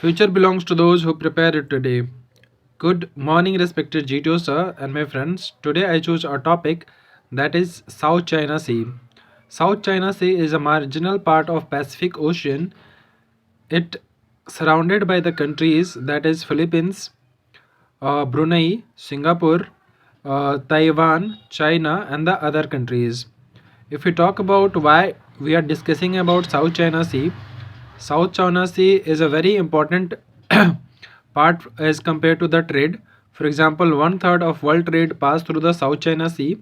Future belongs to those who prepare it today. Good morning, respected GTO sir and my friends. Today I choose a topic that is South China Sea. South China Sea is a marginal part of Pacific Ocean. It surrounded by the countries that is Philippines, Brunei, Singapore, Taiwan, China, and the other countries. If we talk about why we are discussing about South China Sea, South China Sea is a very important part as compared to the trade. For example, one third of world trade pass through the South China Sea,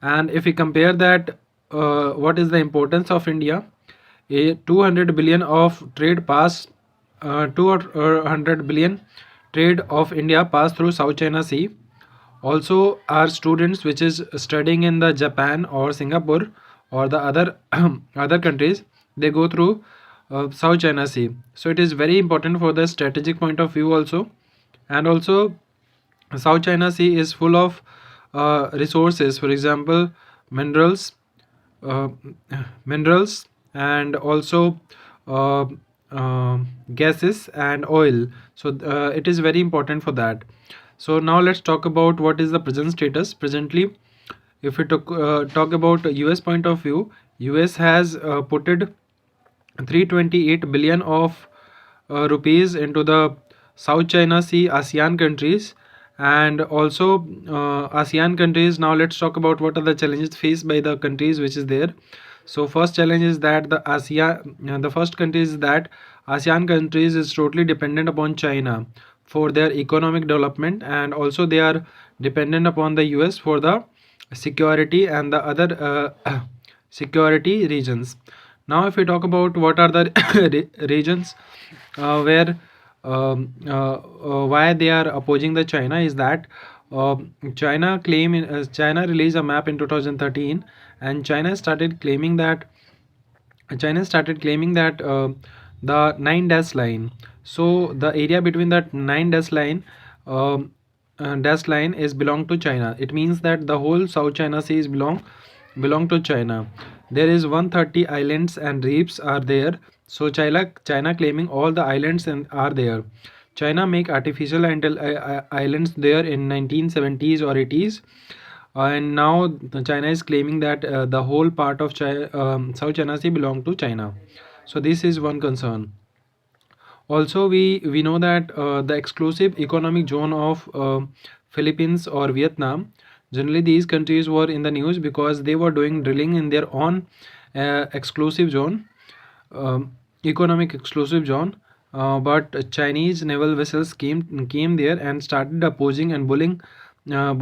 and if we compare that, what is the importance of India? A 200 billion of trade pass, 200 billion trade of India pass through South China Sea. Also, our students which is studying in the Japan or Singapore or the other other countries, they go through South China Sea. So it is very important for the strategic point of view also. And also South China Sea is full of resources, for example minerals, uh, minerals, and also uh, gases and oil. So it is very important for that. So now let's talk about what is the present status presently. If we talk about US point of view, US has putted 328 billion of rupees into the South China Sea ASEAN countries, and also ASEAN countries. Now let's talk about what are the challenges faced by the countries which is there. So first challenge is that the first country is that ASEAN countries is totally dependent upon China for their economic development, and also they are dependent upon the US for the security and the other security regions. Now if we talk about what are the regions where why they are opposing the China, is that uh, China released a map in 2013, and China started claiming that the 9 dash line. So the area between that 9 dash line is belong to China. It means that the whole South China Sea is belong to China. There is 130 islands and reefs are there. So China claiming all the islands and are there. China make artificial islands there in 1970s or 80s, and now China is claiming that the whole part of South China Sea belong to China. So this is one concern. Also, we know that the exclusive economic zone of Philippines or Vietnam, generally these countries were in the news because they were doing drilling in their own exclusive zone, economic exclusive zone. But Chinese naval vessels came there and started opposing and bullying the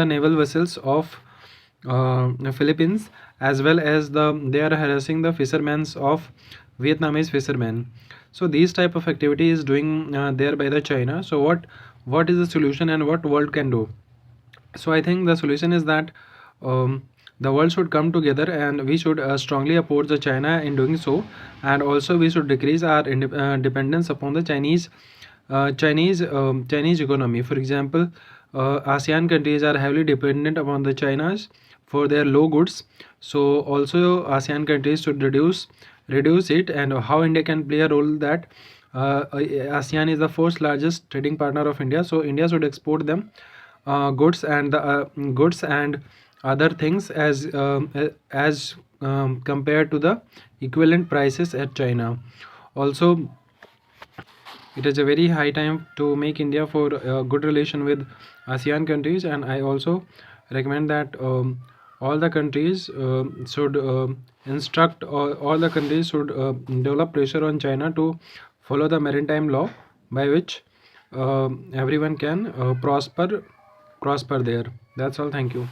naval vessels of Philippines, as well as they are harassing the fishermen of Vietnamese fishermen. So these type of activity is doing there by the China. So what is the solution and what world can do? So I think the solution is that the world should come together, and we should strongly oppose the China in doing so, and also we should decrease our dependence upon the Chinese economy. For example, ASEAN countries are heavily dependent upon the China's for their low goods. So also ASEAN countries should reduce it. And how India can play a role, that ASEAN is the fourth largest trading partner of India. So India should export them goods and other things as compared to the equivalent prices at China. Also, it is a very high time to make India for a good relation with ASEAN countries, and I also recommend that all the countries should instruct, or all the countries should develop pressure on China to follow the maritime law, by which everyone can prosper there. That's all. Thank you.